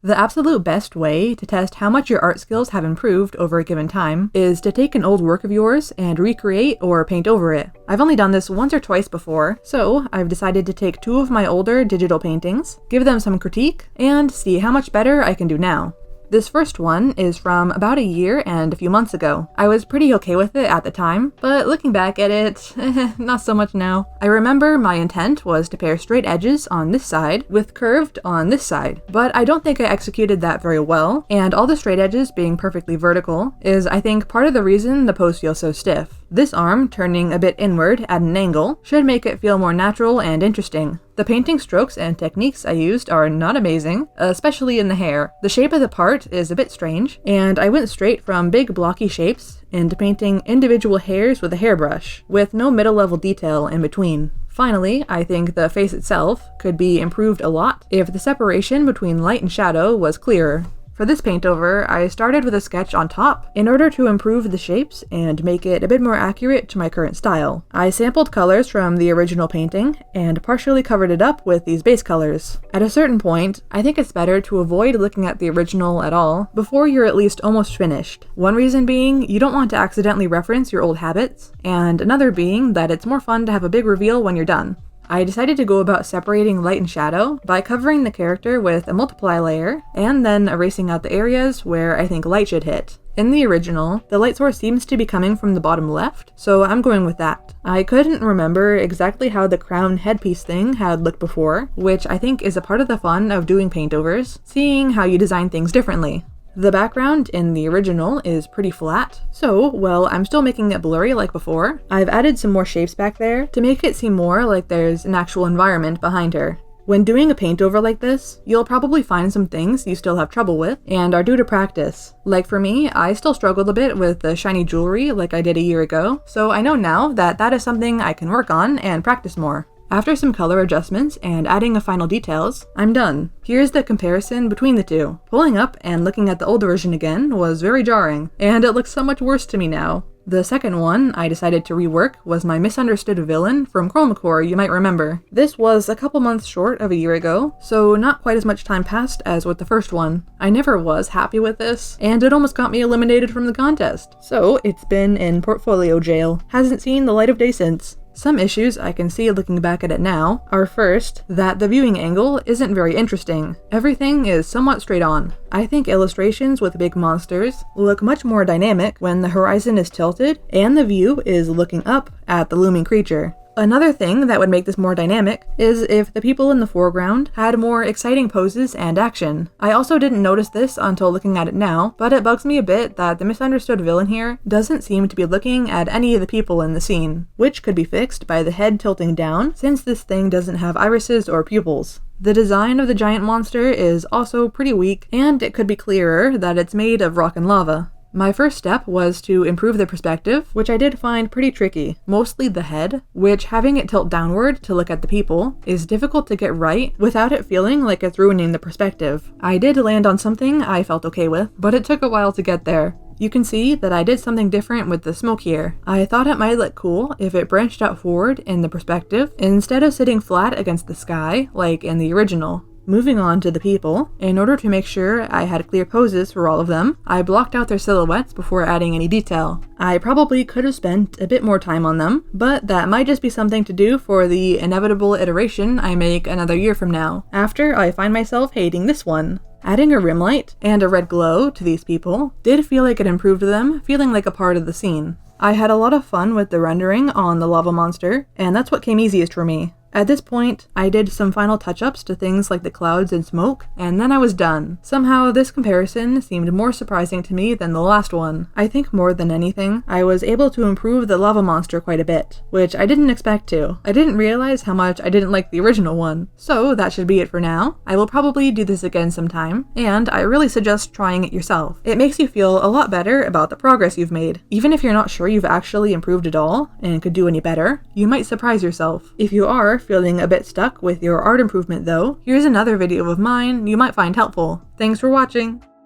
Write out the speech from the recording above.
The absolute best way to test how much your art skills have improved over a given time is to take an old work of yours and recreate or paint over it. I've only done this once or twice before, so I've decided to take 2 of my older digital paintings, give them some critique, and see how much better I can do now. This first one is from about a year and a few months ago. I was pretty okay with it at the time, but looking back at it, not so much now. I remember my intent was to pair straight edges on this side with curved on this side, but I don't think I executed that very well, and all the straight edges being perfectly vertical is, I think, part of the reason the pose feels so stiff. This arm, turning a bit inward at an angle, should make it feel more natural and interesting. The painting strokes and techniques I used are not amazing, especially in the hair. The shape of the part is a bit strange, and I went straight from big blocky shapes into painting individual hairs with a hairbrush, with no middle-level detail in between. Finally, I think the face itself could be improved a lot if the separation between light and shadow was clearer. For this paint-over, I started with a sketch on top in order to improve the shapes and make it a bit more accurate to my current style. I sampled colors from the original painting and partially covered it up with these base colors. At a certain point, I think it's better to avoid looking at the original at all before you're at least almost finished. One reason being, you don't want to accidentally reference your old habits, and another being that it's more fun to have a big reveal when you're done. I decided to go about separating light and shadow by covering the character with a multiply layer and then erasing out the areas where I think light should hit. In the original, the light source seems to be coming from the bottom left, so I'm going with that. I couldn't remember exactly how the crown headpiece thing had looked before, which I think is a part of the fun of doing paintovers, seeing how you design things differently. The background in the original is pretty flat, so while I'm still making it blurry like before, I've added some more shapes back there to make it seem more like there's an actual environment behind her. When doing a paint-over like this, you'll probably find some things you still have trouble with and are due to practice. Like for me, I still struggled a bit with the shiny jewelry like I did a year ago, so I know now that that is something I can work on and practice more. After some color adjustments and adding of final details, I'm done. Here's the comparison between the two. Pulling up and looking at the old version again was very jarring, and it looks so much worse to me now. The second one I decided to rework was my misunderstood villain from Chroma Core, you might remember. This was a couple months short of a year ago, so not quite as much time passed as with the first one. I never was happy with this, and it almost got me eliminated from the contest. So it's been in portfolio jail. Hasn't seen the light of day since. Some issues I can see looking back at it now are first, that the viewing angle isn't very interesting. Everything is somewhat straight on. I think illustrations with big monsters look much more dynamic when the horizon is tilted and the view is looking up at the looming creature. Another thing that would make this more dynamic is if the people in the foreground had more exciting poses and action. I also didn't notice this until looking at it now, but it bugs me a bit that the misunderstood villain here doesn't seem to be looking at any of the people in the scene, which could be fixed by the head tilting down since this thing doesn't have irises or pupils. The design of the giant monster is also pretty weak, and it could be clearer that it's made of rock and lava. My first step was to improve the perspective, which I did find pretty tricky. Mostly the head, which having it tilt downward to look at the people is difficult to get right without it feeling like it's ruining the perspective. I did land on something I felt okay with, but it took a while to get there. You can see that I did something different with the smoke here. I thought it might look cool if it branched out forward in the perspective instead of sitting flat against the sky like in the original. Moving on to the people, in order to make sure I had clear poses for all of them, I blocked out their silhouettes before adding any detail. I probably could have spent a bit more time on them, but that might just be something to do for the inevitable iteration I make another year from now, after I find myself hating this one. Adding a rim light and a red glow to these people did feel like it improved them, feeling like a part of the scene. I had a lot of fun with the rendering on the lava monster, and that's what came easiest for me. At this point, I did some final touch-ups to things like the clouds and smoke, and then I was done. Somehow, this comparison seemed more surprising to me than the last one. I think more than anything, I was able to improve the lava monster quite a bit, which I didn't expect to. I didn't realize how much I didn't like the original one. So that should be it for now. I will probably do this again sometime, and I really suggest trying it yourself. It makes you feel a lot better about the progress you've made. Even if you're not sure you've actually improved at all, and could do any better, you might surprise yourself. If you are feeling a bit stuck with your art improvement though, here's another video of mine you might find helpful. Thanks for watching!